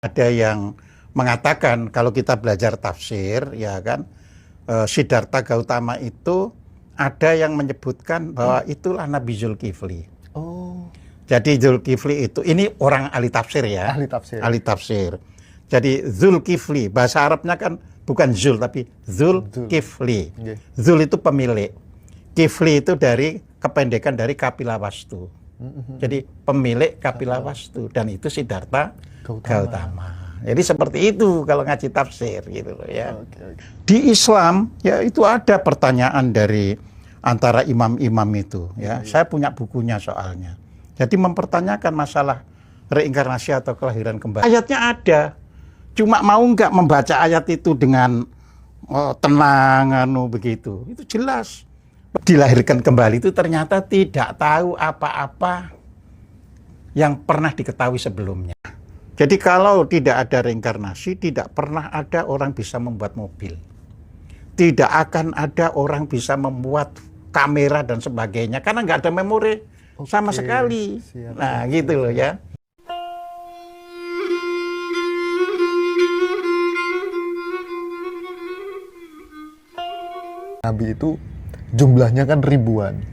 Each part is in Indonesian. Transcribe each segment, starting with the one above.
Ada yang mengatakan kalau kita belajar tafsir, ya kan, Siddhartha Gautama itu ada yang menyebutkan bahwa itulah Nabi Zulkifli. Oh, Jadi Zulkifli itu, ini orang ahli tafsir ya. ahli tafsir. Ahli tafsir. Jadi Zulkifli, bahasa Arabnya kan bukan Zul, tapi Zulkifli. Okay. Zul itu pemilik. Kifli itu dari kependekan dari Kapilawastu. Jadi pemilik Kapilawastu. Dan itu Siddhartha Gautama. Jadi seperti itu kalau ngaji tafsir gitu loh ya. Okay. Di Islam ya itu ada pertanyaan dari antara imam-imam itu ya. Saya punya bukunya soalnya. Jadi mempertanyakan masalah reinkarnasi atau kelahiran kembali. Ayatnya ada. Cuma mau nggak membaca ayat itu dengan tenang begitu. Itu jelas. Dilahirkan kembali itu ternyata tidak tahu apa-apa yang pernah diketahui sebelumnya. Jadi kalau tidak ada reinkarnasi, tidak pernah ada orang bisa membuat mobil. Tidak akan ada orang bisa membuat kamera dan sebagainya, karena nggak ada memori sama sekali. Siap, nah, gitu loh ya. Nabi itu jumlahnya kan ribuan.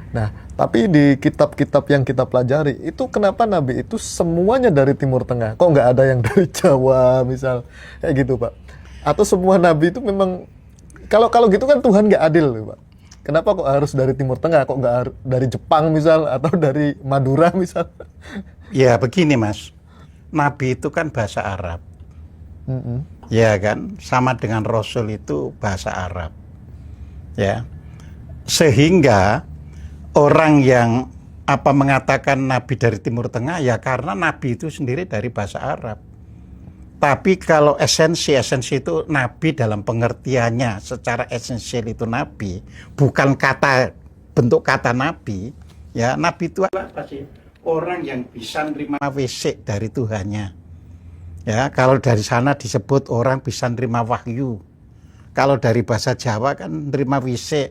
Nah, tapi di kitab-kitab yang kita pelajari, itu kenapa Nabi itu semuanya dari Timur Tengah? Kok nggak ada yang dari Jawa, misal? Kayak gitu, Pak. Atau semua Nabi itu memang, kalau gitu kan Tuhan nggak adil, Pak. Kenapa kok harus dari Timur Tengah? Kok nggak dari Jepang, misal? Atau dari Madura, misal? Ya, begini, Mas. Nabi itu kan bahasa Arab. Ya kan? Sama dengan Rasul itu bahasa Arab. Ya. Sehingga orang yang mengatakan Nabi dari Timur Tengah ya karena Nabi itu sendiri dari bahasa Arab. Tapi kalau esensi itu Nabi dalam pengertiannya secara esensial itu Nabi, bukan bentuk kata Nabi. Ya, Nabi itu apa sih? Orang yang bisa nerima WC dari Tuhannya. Ya, kalau dari sana disebut orang bisa nerima wahyu. Kalau dari bahasa Jawa kan nerima wise.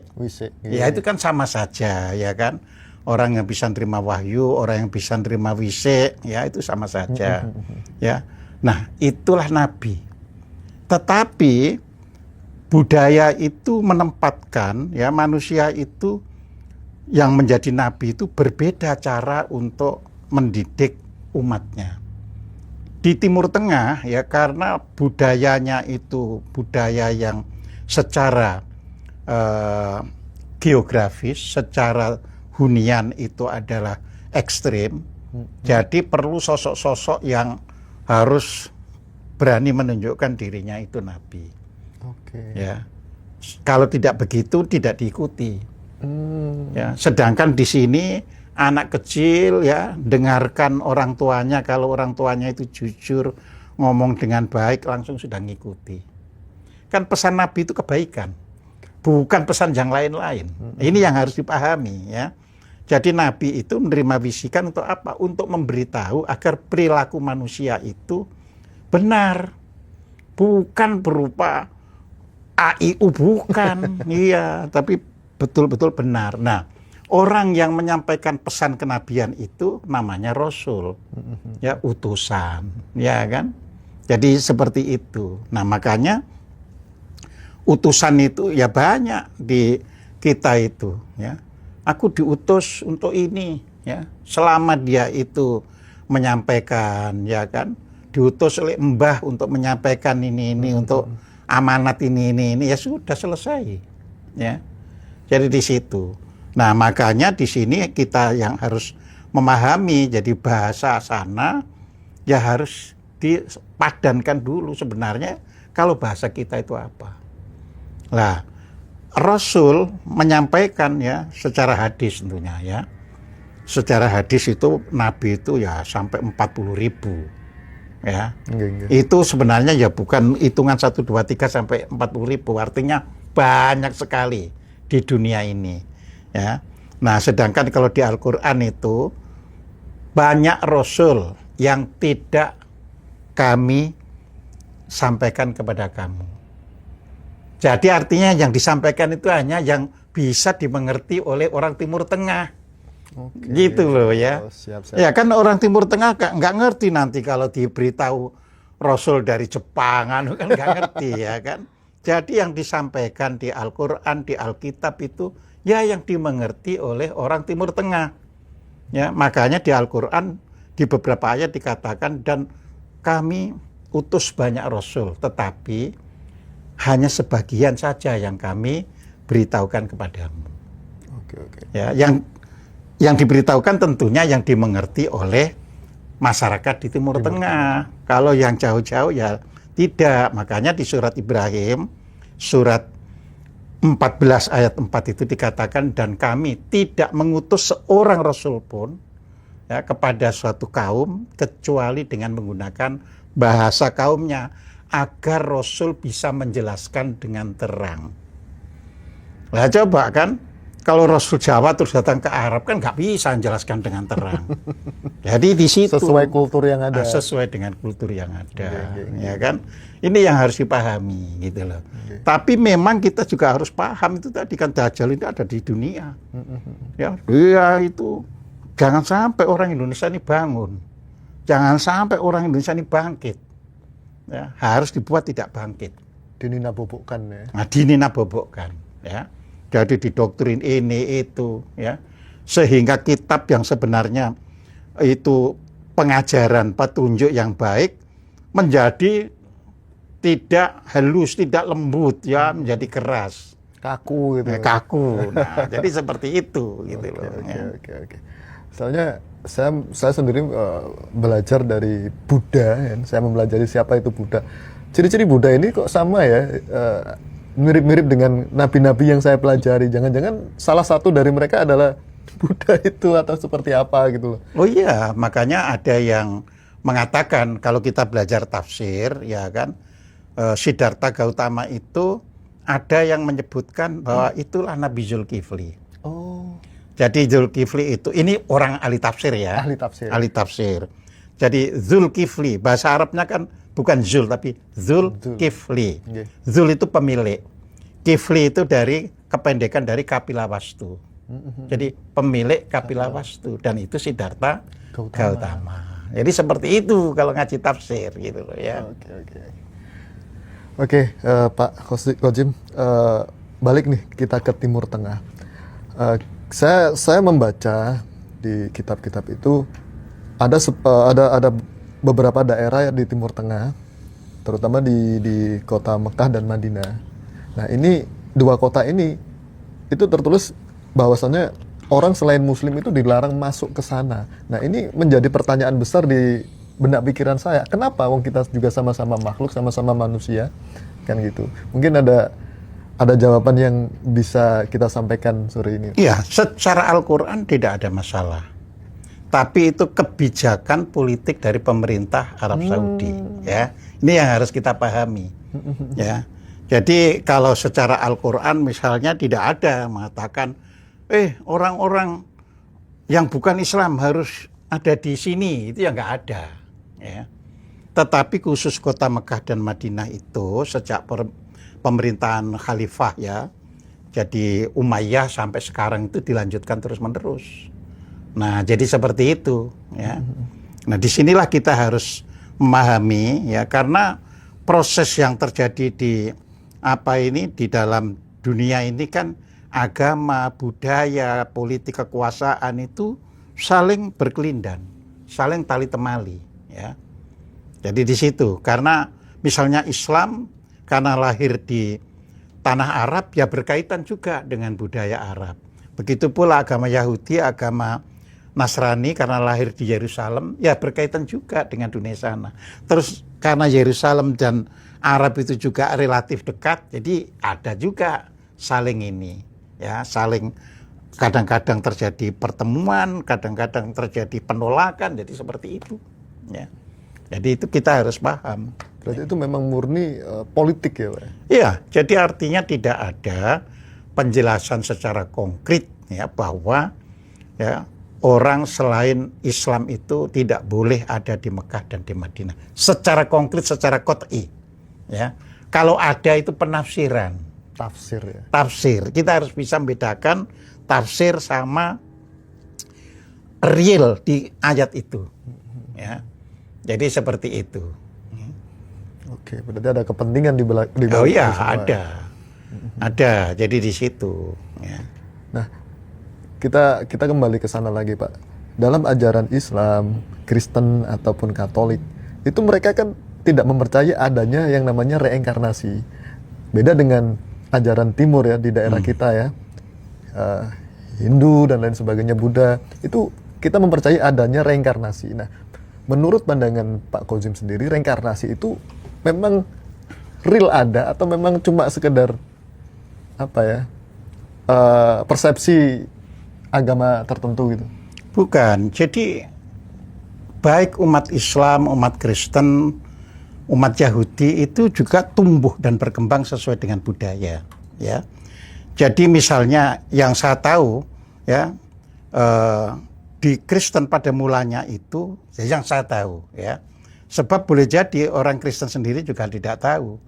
Ya itu kan sama saja ya kan. Orang yang bisa nerima wahyu, orang yang bisa nerima wise, ya itu sama saja. Ya. Nah, itulah Nabi. Tetapi budaya itu menempatkan ya manusia itu yang menjadi nabi itu berbeda cara untuk mendidik umatnya. Di Timur Tengah ya karena budayanya itu budaya yang secara geografis, secara hunian itu adalah ekstrim. Jadi perlu sosok-sosok yang harus berani menunjukkan dirinya itu Nabi. Ya, kalau tidak begitu tidak diikuti. Ya, sedangkan di sini anak kecil ya dengarkan orang tuanya, kalau orang tuanya itu jujur ngomong dengan baik langsung sudah ngikuti. Kan pesan Nabi itu kebaikan, bukan pesan yang lain-lain. Ini yang harus dipahami ya. Jadi Nabi itu menerima bisikan untuk apa? Untuk memberitahu agar perilaku manusia itu benar, bukan berupa AIU, bukan. Iya, tapi betul-betul benar. Nah, orang yang menyampaikan pesan kenabian itu namanya Rasul, ya utusan, ya kan? Jadi seperti itu. Nah makanya utusan itu ya banyak di kita itu ya. Aku diutus untuk ini ya. Selama dia itu menyampaikan ya kan, diutus oleh mbah untuk menyampaikan ini untuk amanat ini ya sudah selesai ya. Jadi di situ. Nah, makanya di sini kita yang harus memahami jadi bahasa sana ya harus dipadankan dulu sebenarnya kalau bahasa kita itu apa. Nah, Rasul menyampaikan ya secara hadis tentunya ya. Secara hadis itu Nabi itu ya sampai 40.000 ya. Itu sebenarnya ya bukan hitungan 1, 2, 3 sampai 40.000, artinya banyak sekali di dunia ini ya. Nah, sedangkan kalau di Al-Qur'an itu banyak Rasul yang tidak kami sampaikan kepada kamu. Jadi artinya yang disampaikan itu hanya yang bisa dimengerti oleh orang Timur Tengah. Gitu loh ya. Siap. Ya kan orang Timur Tengah nggak ngerti nanti kalau diberitahu Rasul dari Jepang, kan nggak ngerti ya kan. Jadi yang disampaikan di Al-Quran, di Alkitab itu ya yang dimengerti oleh orang Timur Tengah. Ya, makanya di Al-Quran di beberapa ayat dikatakan, dan kami utus banyak Rasul, tetapi hanya sebagian saja yang kami beritahukan kepadamu. Oke. Ya, yang diberitahukan tentunya yang dimengerti oleh masyarakat di Timur Tengah. Kalau yang jauh-jauh ya tidak. Makanya di surat Ibrahim, surat 14 ayat 4 itu dikatakan, dan kami tidak mengutus seorang Rasul pun ya, kepada suatu kaum kecuali dengan menggunakan bahasa kaumnya, agar Rasul bisa menjelaskan dengan terang. Nah coba kan, kalau Rasul Jawa terus datang ke Arab kan nggak bisa menjelaskan dengan terang. Jadi di situ Sesuai kultur yang ada. sesuai dengan kultur yang ada, ya kan. Ini yang harus dipahami gitu loh. Tapi memang kita juga harus paham itu tadi kan, Dajjal ini ada di dunia. Ya, dia itu jangan sampai orang Indonesia ini bangun, jangan sampai orang Indonesia ini bangkit. Ya, harus dibuat tidak bangkit. Dinabobokkan ya. Nah, dinabobokkan, ya. Jadi didoktrin ini itu, ya, sehingga kitab yang sebenarnya itu pengajaran petunjuk yang baik menjadi tidak halus, tidak lembut, ya, menjadi keras, Kaku gitu. kaku. Nah, jadi seperti itu, gitu loh. Ya. Oke. Soalnya saya sendiri belajar dari Buddha, ya. Saya mempelajari siapa itu Buddha. Ciri-ciri Buddha ini kok sama ya, mirip-mirip dengan nabi-nabi yang saya pelajari. Jangan-jangan salah satu dari mereka adalah Buddha itu atau seperti apa gitu loh. Oh iya, makanya ada yang mengatakan kalau kita belajar tafsir, ya kan, Siddhartha Gautama itu ada yang menyebutkan bahwa itulah Nabi Zulkifli. Oh. Jadi Zulkifli itu, ini orang ahli tafsir ya. Ahli tafsir. Ahli tafsir. Jadi Zulkifli, bahasa Arabnya kan bukan Zul tapi Zulkifli. Okay. Zul itu pemilik. Kifli itu dari kependekan dari Kapilawastu. Jadi pemilik Kapilawastu, dan itu Siddhartha Gautama. Jadi seperti itu kalau ngaji tafsir gitu loh ya. Oke, Pak Kojim, balik nih kita ke Timur Tengah. Saya membaca di kitab-kitab itu ada beberapa daerah di Timur Tengah, terutama di kota Mekah dan Madinah. Nah, ini dua kota ini itu tertulis bahwasannya orang selain Muslim itu dilarang masuk ke sana. Nah, ini menjadi pertanyaan besar di benak pikiran saya. Kenapa? Wong kita juga sama-sama makhluk, sama-sama manusia, kan gitu. Mungkin ada jawaban yang bisa kita sampaikan sore ini. Iya, secara Al-Quran tidak ada masalah. Tapi itu kebijakan politik dari pemerintah Arab Saudi, ya. Ini yang harus kita pahami, ya. Jadi kalau secara Al-Quran misalnya tidak ada mengatakan, orang-orang yang bukan Islam harus ada di sini, itu ya nggak ada, ya. Tetapi khusus kota Mekah dan Madinah itu sejak pemerintahan Khalifah, ya, jadi Umayyah sampai sekarang itu dilanjutkan terus-menerus. Nah, jadi seperti itu, ya. Nah, disinilah kita harus memahami, ya, karena proses yang terjadi di di dalam dunia ini kan agama, budaya, politik, kekuasaan itu saling berkelindan, saling tali temali, ya. Jadi di situ, karena misalnya Islam karena lahir di tanah Arab ya berkaitan juga dengan budaya Arab. Begitu pula agama Yahudi, agama Nasrani karena lahir di Yerusalem ya berkaitan juga dengan dunia sana. Terus karena Yerusalem dan Arab itu juga relatif dekat, jadi ada juga saling ini, ya, saling kadang-kadang terjadi pertemuan, kadang-kadang terjadi penolakan, jadi seperti itu, ya. Jadi itu kita harus paham. Berarti itu memang murni politik ya, Pak? Iya, jadi artinya tidak ada penjelasan secara konkret, ya, bahwa, ya, orang selain Islam itu tidak boleh ada di Mekah dan di Madinah. Secara konkret, secara qat'i, ya. Kalau ada itu penafsiran. Tafsir ya. Tafsir. Kita harus bisa membedakan tafsir sama real di ayat itu, ya. Jadi seperti itu. Oke, berarti ada kepentingan di balik Oh iya, itu semua. ada. Jadi di situ. Ya. Nah, kita kembali ke sana lagi, Pak. Dalam ajaran Islam, Kristen ataupun Katolik, itu mereka kan tidak mempercayai adanya yang namanya reinkarnasi. Beda dengan ajaran Timur ya di daerah kita ya, Hindu dan lain sebagainya, Buddha, itu kita mempercayai adanya reinkarnasi. Nah, menurut pandangan Pak Kozim sendiri, reinkarnasi itu memang real ada atau memang cuma sekedar apa ya, persepsi agama tertentu gitu? Bukan. Jadi baik umat Islam, umat Kristen, umat Yahudi itu juga tumbuh dan berkembang sesuai dengan budaya, ya. Jadi misalnya yang saya tahu, ya, di Kristen pada mulanya itu, yang saya tahu, ya. Sebab boleh jadi orang Kristen sendiri juga tidak tahu.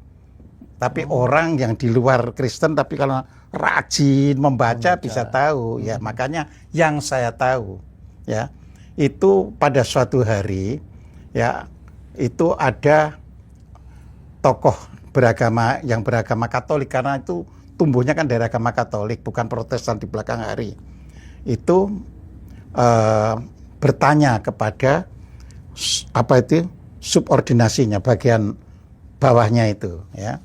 Tapi orang yang di luar Kristen tapi kalau rajin membaca bisa tahu, ya. Makanya yang saya tahu, ya, itu pada suatu hari, ya, itu ada tokoh beragama yang beragama Katolik, karena itu tumbuhnya kan dari agama Katolik, bukan Protestan di belakang hari. Itu bertanya kepada apa itu subordinasinya, bagian bawahnya itu, ya.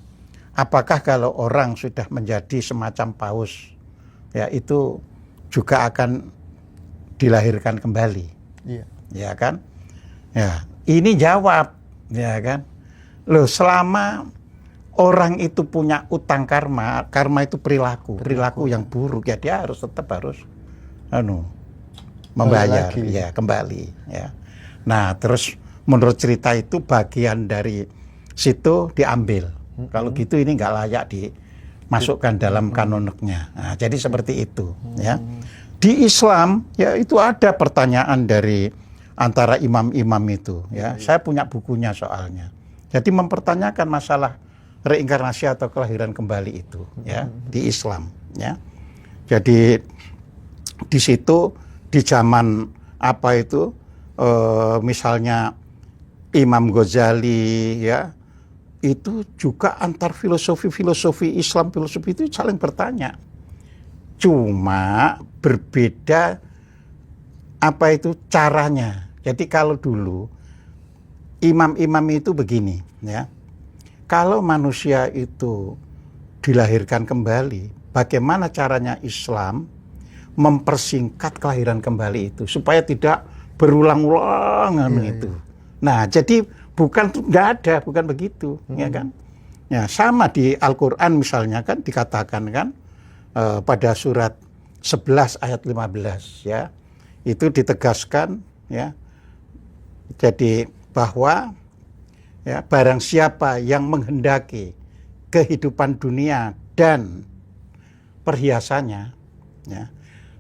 Apakah kalau orang sudah menjadi semacam paus, ya, itu juga akan dilahirkan kembali? Iya. Ya kan? Ya, ini jawab, ya kan? Loh, selama orang itu punya utang karma, karma itu perilaku yang buruk, ya dia tetap harus membayar, ya, kembali, ya. Nah, terus menurut cerita itu bagian dari situ diambil. Kalau gitu ini nggak layak dimasukkan dalam kanonnya. Nah, jadi seperti itu, ya. Di Islam, ya, itu ada pertanyaan dari antara imam-imam itu, ya. Saya punya bukunya soalnya. Jadi mempertanyakan masalah reinkarnasi atau kelahiran kembali itu, ya, di Islam, ya. Jadi di situ di zaman apa itu, misalnya Imam Ghazali, ya, itu juga antar filosofi Islam, filosofi itu saling bertanya. Cuma berbeda apa itu caranya. Jadi kalau dulu imam-imam itu begini, ya. Kalau manusia itu dilahirkan kembali, bagaimana caranya Islam mempersingkat kelahiran kembali itu supaya tidak berulang-ulang itu. Nah, jadi bukan begitu, ya kan? Ya, sama di Al-Qur'an misalnya kan dikatakan kan pada surat 11 ayat 15, ya. Itu ditegaskan, ya. Jadi bahwa, ya, barang siapa yang menghendaki kehidupan dunia dan perhiasannya, ya,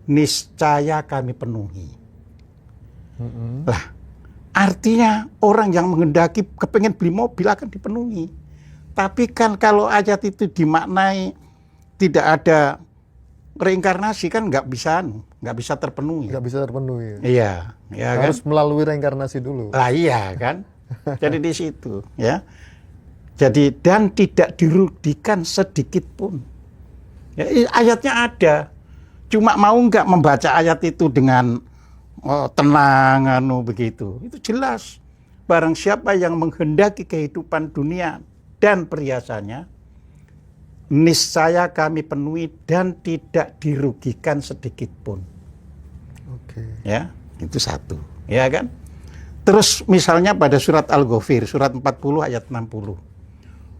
niscaya kami penuhi. Lah, artinya orang yang menghendaki kepengen beli mobil akan dipenuhi. Tapi kan kalau ayat itu dimaknai tidak ada reinkarnasi kan nggak bisa terpenuhi. Nggak bisa terpenuhi. Iya, ya Harus kan? melalui reinkarnasi dulu. Lah iya kan? Jadi di situ, ya. Jadi dan tidak dirugikan sedikit pun. Ya, ayatnya ada. Cuma mau nggak membaca ayat itu dengan tenang, begitu. Itu jelas. Barang siapa yang menghendaki kehidupan dunia dan perhiasannya, niscaya kami penuhi dan tidak dirugikan sedikit pun. Oke. Ya, itu satu. Ya kan? Terus misalnya pada surat Al-Ghafir, surat 40 ayat 60.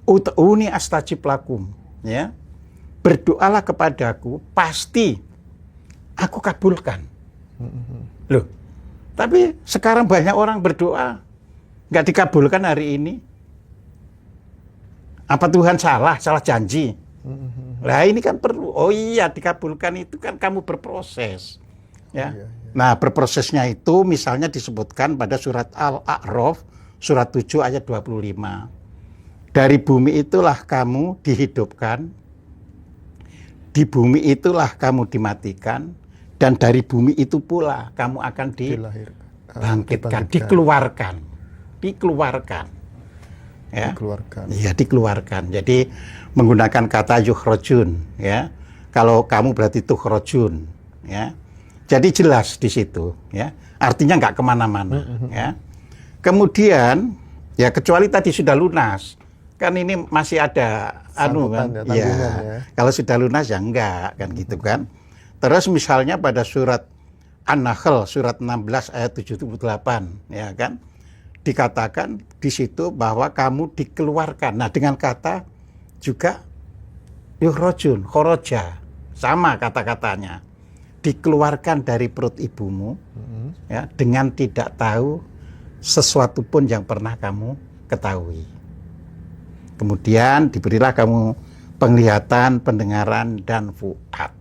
Ut'uni astajib lakum, ya. Berdoalah kepadaku, pasti aku kabulkan. Loh, tapi sekarang banyak orang berdoa nggak dikabulkan hari ini. Apa Tuhan salah janji? Nah, ini kan perlu. Oh iya, dikabulkan itu kan kamu berproses, ya. Iya. Nah, berprosesnya itu misalnya disebutkan pada surat Al-A'raf surat 7 ayat 25. Dari bumi itulah kamu dihidupkan, di bumi itulah kamu dimatikan, dan dari bumi itu pula kamu akan dibangkitkan, dikeluarkan. ya. Dikeluarkan. Iya, dikeluarkan. Jadi menggunakan kata yukhrajun, ya. Kalau kamu berarti tukhrajun, ya. Jadi jelas di situ, ya. Artinya nggak kemana-mana, ya. Kemudian, ya kecuali tadi sudah lunas, kan ini masih ada Sangkutan kan, ya, tanggungan ya. Kalau sudah lunas ya enggak, kan gitu kan. Terus misalnya pada surat An-Nahl surat 16 ayat 78, ya kan, dikatakan di situ bahwa kamu dikeluarkan. Nah, dengan kata juga yukhrajun, khoroja, sama kata-katanya, dikeluarkan dari perut ibumu, ya, dengan tidak tahu sesuatu pun yang pernah kamu ketahui. Kemudian diberilah kamu penglihatan, pendengaran, dan fuad.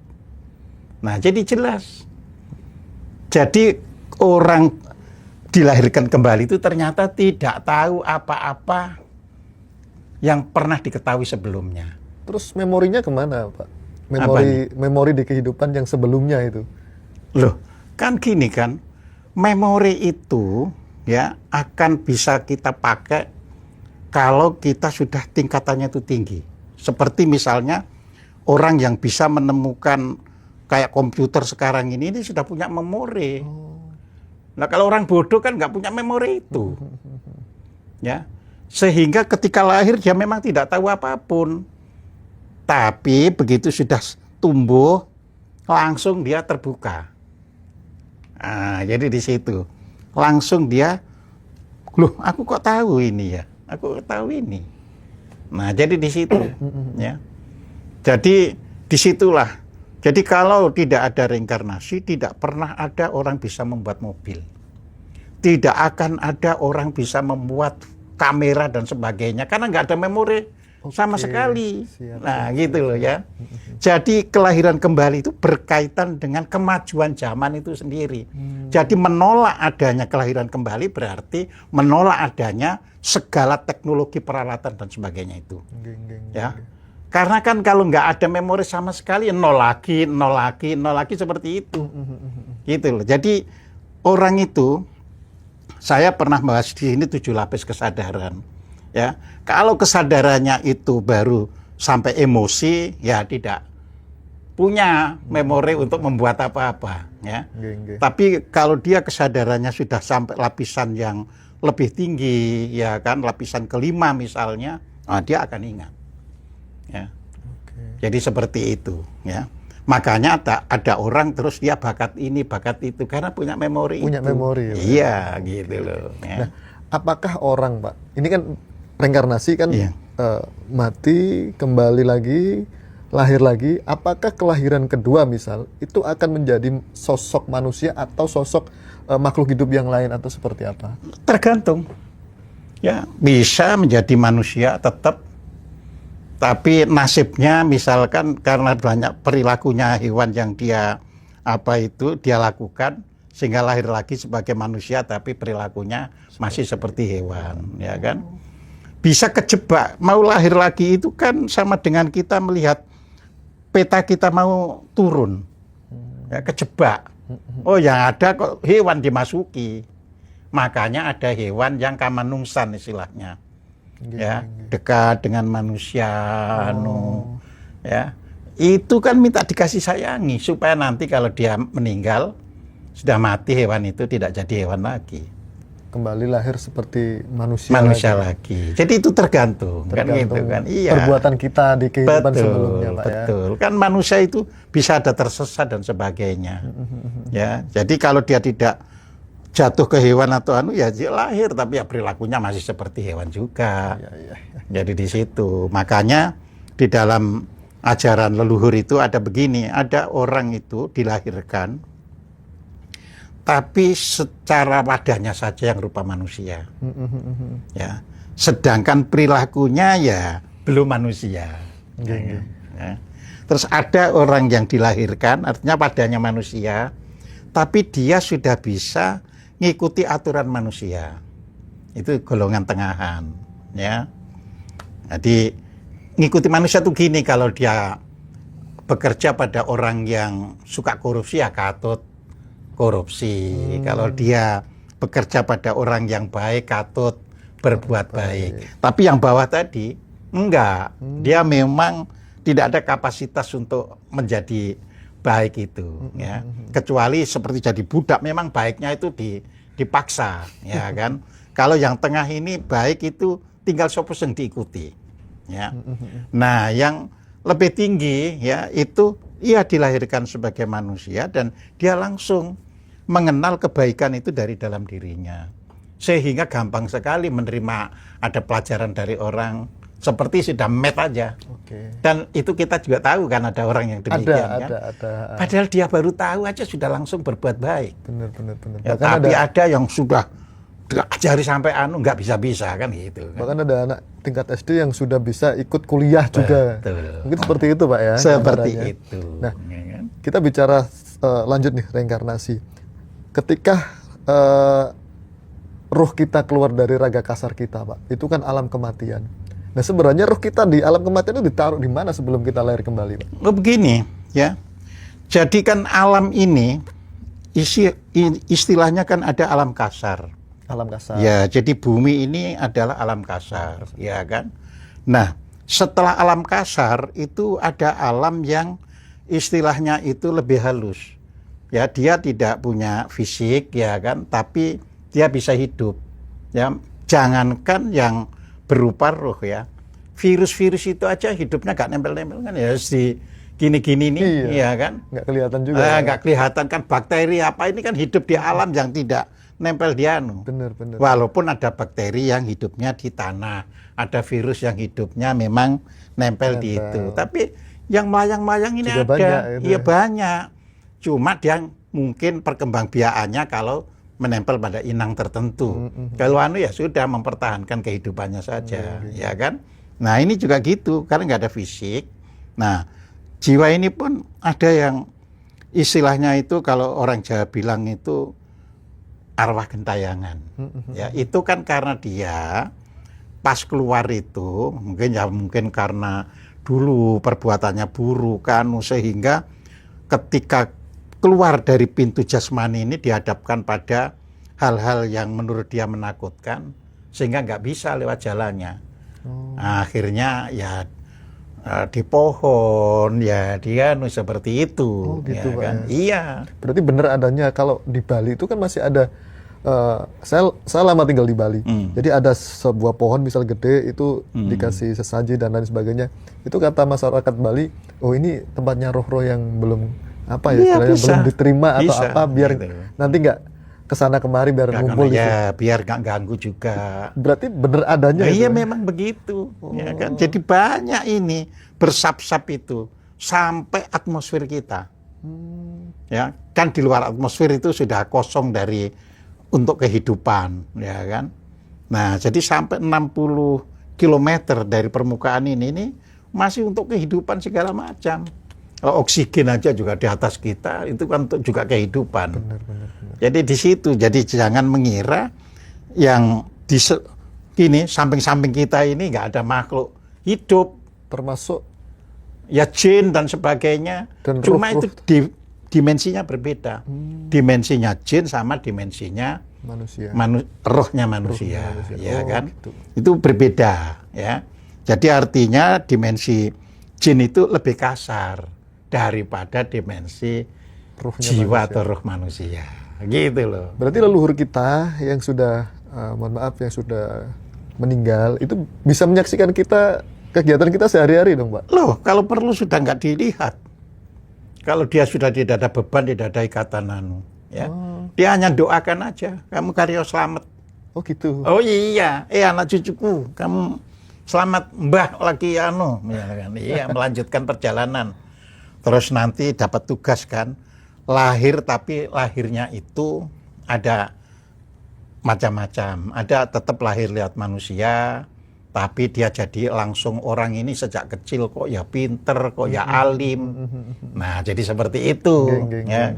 Nah, jadi jelas. Jadi orang dilahirkan kembali itu ternyata tidak tahu apa-apa yang pernah diketahui sebelumnya. Terus memorinya kemana, Pak? Apanya? Memori di kehidupan yang sebelumnya itu. Loh, kan gini kan, memori itu ya akan bisa kita pakai kalau kita sudah tingkatannya itu tinggi. Seperti misalnya orang yang bisa menemukan kayak komputer sekarang ini sudah punya memori. Nah, kalau orang bodoh kan nggak punya memori itu, ya. Sehingga ketika lahir dia memang tidak tahu apapun. Tapi begitu sudah tumbuh, langsung dia terbuka. Nah, jadi di situ langsung dia, loh, aku kok tahu ini ya, aku kok tahu ini. Nah, jadi di situ, ya. Jadi disitulah. Jadi kalau tidak ada reinkarnasi, tidak pernah ada orang bisa membuat mobil. Tidak akan ada orang bisa membuat kamera dan sebagainya, karena nggak ada memori sama sekali. Siap, nah, gitu loh ya. Jadi kelahiran kembali itu berkaitan dengan kemajuan zaman itu sendiri. Jadi menolak adanya kelahiran kembali berarti menolak adanya segala teknologi peralatan dan sebagainya itu. Ya. Karena kan kalau nggak ada memori sama sekali, nol lagi seperti itu. Gitu loh. Jadi orang itu, saya pernah bahas di sini 7 lapis kesadaran. Ya, kalau kesadarannya itu baru sampai emosi, ya tidak punya memori untuk membuat apa-apa. Ya. Tapi kalau dia kesadarannya sudah sampai lapisan yang lebih tinggi, ya kan, lapisan kelima misalnya, nah dia akan ingat. Ya. Jadi seperti itu. Ya. Makanya ada orang terus dia bakat ini, bakat itu karena punya memori. Punya itu. memori. Iya, gitu loh. Ya. Nah, apakah orang, Pak? Ini kan reinkarnasi kan, mati, kembali lagi, lahir lagi. Apakah kelahiran kedua misal itu akan menjadi sosok manusia atau sosok makhluk hidup yang lain atau seperti apa? Tergantung. Ya, bisa menjadi manusia tetap. Tapi nasibnya misalkan karena banyak perilakunya hewan yang dia lakukan sehingga lahir lagi sebagai manusia tapi perilakunya masih seperti hewan, ya kan? Bisa kejebak, mau lahir lagi itu kan sama dengan kita melihat peta kita mau turun, ya, kejebak. Oh, yang ada kok hewan dimasuki, makanya ada hewan yang kamanungsan istilahnya, ya, dekat dengan manusia, ya, itu kan minta dikasih sayangi supaya nanti kalau dia meninggal sudah mati hewan itu tidak jadi hewan lagi. Kembali lahir seperti manusia lagi. Jadi itu tergantung kan gitu kan. Iya. Perbuatan kita di kehidupan sebelumnya, Pak. Betul. Ya. Kan manusia itu bisa ada tersesat dan sebagainya. Ya. Jadi kalau dia tidak jatuh ke hewan atau ya dia lahir tapi ya perilakunya masih seperti hewan juga. Jadi di situ. Makanya di dalam ajaran leluhur itu ada begini, ada orang itu dilahirkan tapi secara wadahnya saja yang rupa manusia, ya. Sedangkan perilakunya ya belum manusia. Ya. Terus ada orang yang dilahirkan, artinya wadahnya manusia, tapi dia sudah bisa ngikuti aturan manusia. Itu golongan tengahan, ya. Jadi ngikuti manusia tuh gini, kalau dia bekerja pada orang yang suka korupsi ya katut korupsi. Kalau dia bekerja pada orang yang baik, katut berbuat baik. Tapi yang bawah tadi enggak, dia memang tidak ada kapasitas untuk menjadi baik itu, ya. Kecuali seperti jadi budak, memang baiknya itu dipaksa, ya kan. Kalau yang tengah ini baik itu tinggal sopo yang diikuti, ya. Nah, yang lebih tinggi, ya, itu ia dilahirkan sebagai manusia dan dia langsung mengenal kebaikan itu dari dalam dirinya. Sehingga gampang sekali menerima ada pelajaran dari orang seperti sudah met aja. Dan itu kita juga tahu kan ada orang yang demikian kan. Ada. Padahal dia baru tahu aja sudah langsung berbuat baik. Benar. Ya, tapi ada yang sudah diajari sampai nggak bisa-bisa kan gitu. Bahkan ada anak tingkat SD yang sudah bisa ikut kuliah juga. Betul. Mungkin seperti itu Pak ya. Seperti gambarannya. itu. Nah, ya kan? kita bicara lanjut nih reinkarnasi. Ketika ruh kita keluar dari raga kasar kita Pak, itu kan alam kematian. Nah sebenarnya ruh kita di alam kematian itu ditaruh di mana sebelum kita lahir kembali Pak? Begini ya. Jadi kan alam ini istilahnya kan ada alam kasar. Alam kasar. Ya, jadi bumi ini adalah alam kasar, ya kan? Nah, setelah alam kasar itu ada alam yang istilahnya itu lebih halus. Ya, dia tidak punya fisik, ya kan? Tapi dia bisa hidup. Ya, jangankan yang berupa roh ya. Virus-virus itu aja hidupnya gak nempel-nempel kan ya, di gini-gini nih, ya kan? Nggak kelihatan juga. Nggak kelihatan kan bakteri apa ini kan hidup di alam yang tidak nempel di Benar. Walaupun ada bakteri yang hidupnya di tanah, ada virus yang hidupnya memang nempel di itu. Tapi yang melayang-mayang ini juga ada, banyak, iya banyak. Cuma dia mungkin perkembangbiakannya kalau menempel pada inang tertentu. Kalau ya sudah mempertahankan kehidupannya saja, ya kan? Nah ini juga gitu, karena nggak ada fisik. Nah jiwa ini pun ada yang istilahnya itu kalau orang Jawa bilang itu arwah gentayangan. Ya, itu kan karena dia pas keluar itu mungkin karena dulu perbuatannya buruk kan, sehingga ketika keluar dari pintu jasmani ini dihadapkan pada hal-hal yang menurut dia menakutkan sehingga nggak bisa lewat jalannya. Nah, akhirnya ya di pohon ya dia seperti itu. Gitu ya Pak kan? ya. Iya. Berarti benar adanya kalau di Bali itu kan masih ada saya lama tinggal di Bali. Jadi ada sebuah pohon misal gede itu dikasih sesaji dan lain sebagainya. Itu kata masyarakat Bali, oh ini tempatnya roh-roh yang belum apa ya, istilahnya belum diterima atau apa biar gitu. nanti nggak kesana kemari biar ngumpul gitu. Ya, biar nggak ganggu juga. Berarti benar adanya itu. Iya memang begitu, ya kan. Jadi banyak ini bersap-sap itu sampai atmosfer kita. Ya, kan di luar atmosfer itu sudah kosong dari untuk kehidupan, ya kan. Nah, jadi sampai 60 km dari permukaan ini masih untuk kehidupan segala macam. Oksigen aja juga di atas kita, itu kan untuk juga kehidupan. Benar. Jadi di situ, jadi jangan mengira yang di samping-samping kita ini nggak ada makhluk hidup, Termasuk ya jin dan sebagainya. Dan Cuma ruh-ruh. itu dimensinya berbeda. Dimensinya jin sama dimensinya manusia. rohnya manusia, ya kan? Gitu. Itu berbeda, ya. Jadi artinya dimensi jin itu lebih kasar daripada dimensi Ruhnya jiwa manusia. atau roh manusia, gitu loh. Berarti leluhur kita yang sudah mohon maaf yang sudah meninggal itu bisa menyaksikan kita kegiatan kita sehari-hari dong Pak? Loh, kalau perlu sudah nggak dilihat. Kalau dia sudah tidak ada beban, tidak ada ikatan ya. Dia hanya doakan aja, kamu karyo selamat. Oh gitu. Oh iya, anak cucuku, kamu selamat mbah lagi ya kan. Iya, melanjutkan perjalanan. Terus nanti dapat tugas kan, lahir tapi lahirnya itu ada macam-macam. Ada tetap lahir lihat manusia, tapi dia jadi langsung orang ini sejak kecil kok ya pinter, kok ya alim. Nah, jadi seperti itu. Ya.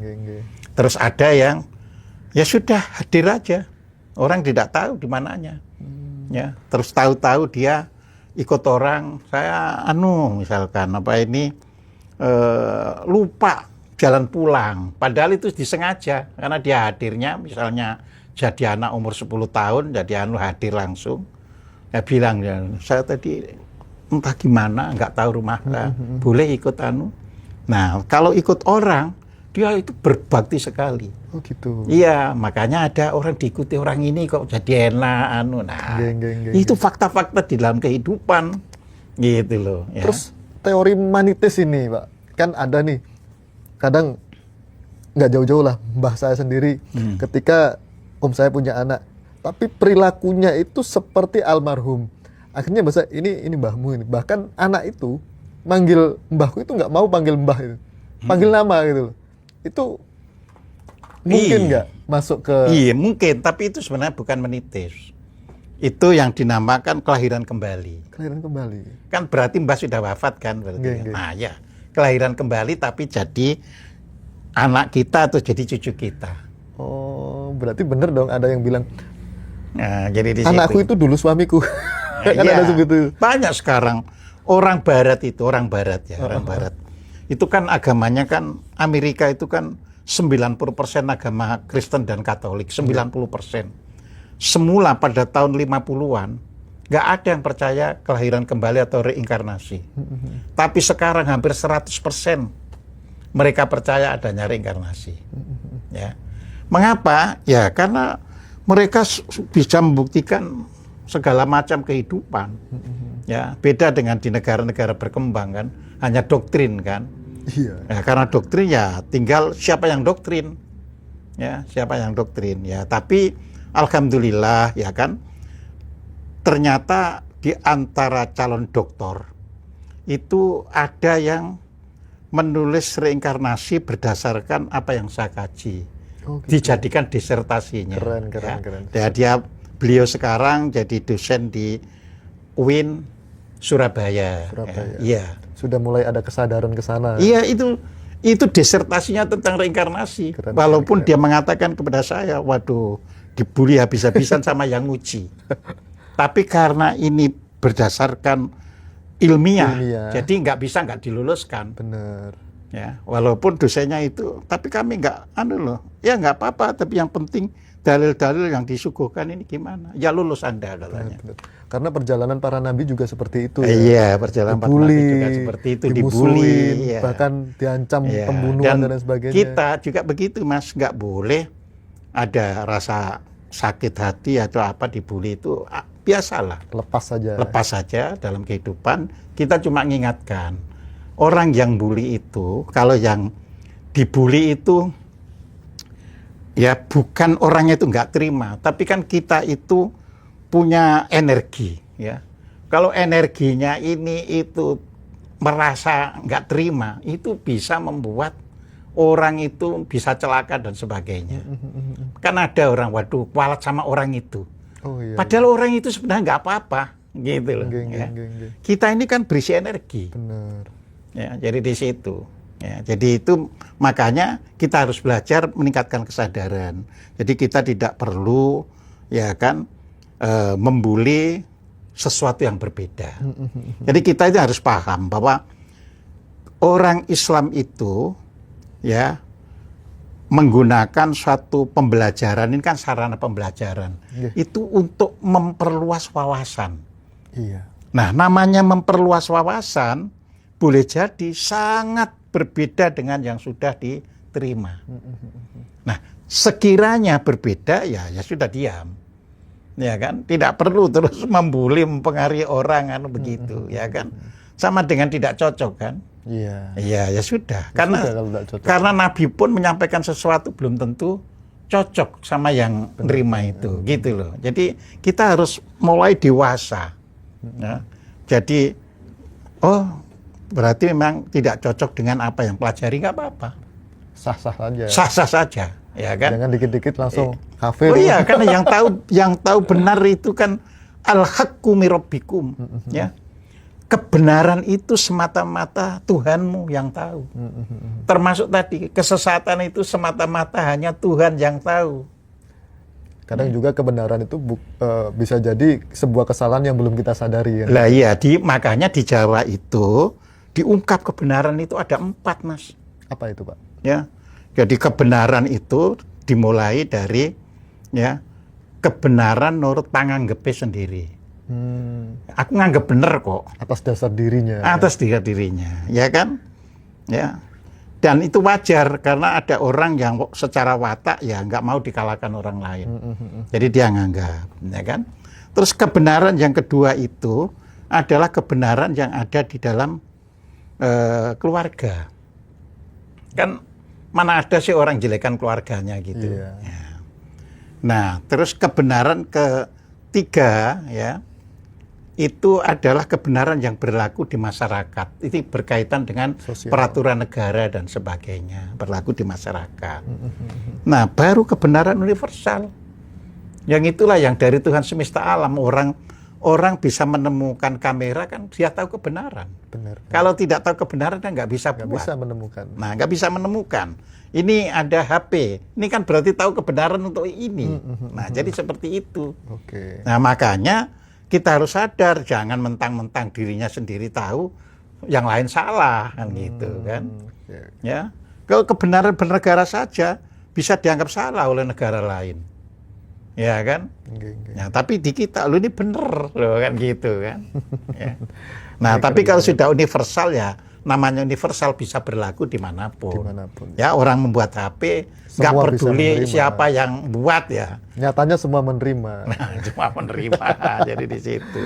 Terus ada yang ya sudah hadir aja, orang tidak tahu di mananya. Ya, terus tahu-tahu dia ikut orang, saya misalkan apa ini lupa jalan pulang, padahal itu disengaja karena dia hadirnya misalnya jadi anak umur 10 tahun, jadi hadir langsung. Ya bilang ya, saya tadi entah gimana, nggak tahu rumahnya, boleh ikut anu. Nah, kalau ikut orang, dia itu berbakti sekali. Oh gitu. Iya, makanya ada orang diikuti orang ini kok jadi enak anu. Nah, itu fakta-fakta di dalam kehidupan, gitu loh. Ya. Terus teori manitis ini, Pak, kan ada nih, kadang nggak jauh-jauh lah, mbah saya sendiri, ketika om saya punya anak, tapi perilakunya itu seperti almarhum. Akhirnya bahasa ini mbahmu ini. Bahkan anak itu manggil mbahku itu nggak mau panggil mbah itu, panggil nama gitu loh. Itu mungkin nggak masuk ke? Iya mungkin, tapi itu sebenarnya bukan menitis. Itu yang dinamakan kelahiran kembali. Kelahiran kembali. Kan berarti mbah sudah wafat kan berarti. Nah ya, kelahiran kembali tapi jadi anak kita atau jadi cucu kita. Oh, berarti bener dong ada yang bilang, nah, jadi di anakku situ. itu dulu suamiku. Nah, kan iya, ada segitu. banyak sekarang orang barat itu, orang barat ya, orang barat. Itu kan agamanya kan Amerika itu kan 90% agama Kristen dan Katolik, 90%. Semula pada tahun 50-an nggak ada yang percaya kelahiran kembali atau reinkarnasi. Tapi sekarang hampir 100% mereka percaya adanya reinkarnasi. Ya. Mengapa? Ya karena mereka bisa membuktikan segala macam kehidupan. Ya, beda dengan di negara-negara berkembang kan, hanya doktrin kan. Iya. Ya, karena doktrin ya tinggal siapa yang doktrin. Ya, siapa yang doktrin ya. Tapi alhamdulillah ya kan, ternyata di antara calon doktor itu ada yang menulis reinkarnasi berdasarkan apa yang saya kaji. Oh, gitu. Dijadikan disertasinya. Keren. Ya, beliau sekarang jadi dosen di UIN Surabaya. Iya. Sudah mulai ada kesadaran ke sana. Iya, itu disertasinya tentang reinkarnasi. Walaupun dia mengatakan kepada saya, waduh, dibully habis-habisan sama yang nguji. Tapi karena ini berdasarkan ilmiah. Jadi nggak diluluskan. Bener. Ya, walaupun dosennya itu, tapi kami nggak, ya nggak apa-apa. Tapi yang penting dalil-dalil yang disuguhkan ini gimana? Ya lulus Anda katanya. Bener. Karena perjalanan para nabi juga seperti itu. Iya, perjalanan para nabi juga seperti itu, dibully, ya. Bahkan diancam pembunuhan dan sebagainya. Kita juga begitu, Mas, nggak boleh ada rasa sakit hati atau apa dibully itu biasalah. Lepas saja dalam kehidupan. Kita cuma mengingatkan orang yang bully itu, kalau yang dibully itu ya bukan orangnya itu nggak terima, tapi kan kita itu punya energi ya. Kalau energinya ini itu merasa nggak terima, itu bisa membuat orang itu bisa celaka dan sebagainya. Kan ada orang, waduh, kualat sama orang itu. Oh, iya, padahal orang itu sebenarnya nggak apa-apa, gitu loh. Kita ini kan berisi energi. Benar. Ya, jadi di situ. Ya, jadi itu makanya kita harus belajar meningkatkan kesadaran. Jadi kita tidak perlu ya kan membuli sesuatu yang berbeda. Jadi kita itu harus paham bahwa orang Islam itu ya menggunakan suatu pembelajaran, ini kan sarana pembelajaran. Itu untuk memperluas wawasan. Iya. Nah, namanya memperluas wawasan boleh jadi sangat berbeda dengan yang sudah diterima. Nah, sekiranya berbeda ya sudah diam. Ya kan? Tidak perlu terus membuli, mempengaruhi orang begitu, ya kan? Sama dengan tidak cocok kan? Iya. Iya, ya sudah. Karena Nabi pun menyampaikan sesuatu belum tentu cocok sama yang menerima itu, gitu loh. Jadi kita harus mulai dewasa. Ya. Jadi berarti memang tidak cocok dengan apa yang pelajari, nggak apa-apa. Sah-sah saja. Sah-sah saja, ya kan? Jangan dikit-dikit langsung kafir. Oh iya, karena yang tahu benar itu kan al-haqqu min rabbikum, ya. Kebenaran itu semata-mata Tuhanmu yang tahu. Termasuk tadi kesesatan itu semata-mata hanya Tuhan yang tahu. Kadang juga kebenaran itu bisa jadi sebuah kesalahan yang belum kita sadari. Ya? Lah iya, makanya di Jawa itu diungkap kebenaran itu ada 4, Mas. Apa itu, Pak? Ya, jadi kebenaran itu dimulai dari ya kebenaran menurut panganggepe sendiri. Aku nganggap bener kok. Atas dasar dirinya. Atas dirinya, ya kan? Ya. Dan itu wajar karena ada orang yang secara watak ya nggak mau dikalahkan orang lain. Jadi dia nganggap, ya kan? Terus kebenaran yang kedua itu adalah kebenaran yang ada di dalam keluarga. Kan mana ada sih orang jelekan keluarganya gitu. Iya. Ya. Nah, terus kebenaran ketiga ya itu adalah kebenaran yang berlaku di masyarakat. Itu berkaitan dengan Sosial. peraturan negara dan sebagainya, berlaku di masyarakat. Nah, baru kebenaran universal. Yang itulah yang dari Tuhan semesta alam, orang bisa menemukan kamera kan dia tahu kebenaran. Benar. Kalau tidak tahu kebenaran kan nggak bisa Nggak buat. bisa menemukan. Nah, nggak bisa menemukan. Ini ada HP, ini kan berarti tahu kebenaran untuk ini. Nah, jadi seperti itu. Oke. Nah, makanya kita harus sadar, jangan mentang-mentang dirinya sendiri tahu, yang lain salah, kan gitu kan. Oke. Ya, kalau kebenaran bernegara saja bisa dianggap salah oleh negara lain, ya kan. Oke. Ya, tapi di kita, lu ini bener, loh kan gitu kan. Ya. Nah, tapi kalau sudah universal ya, namanya universal bisa berlaku dimanapun. Dimanapun. Ya, orang membuat HP, nggak Semua bisa peduli menerima. siapa yang buat ya. Nyatanya semua menerima. Nah, cuma menerima, jadi di situ.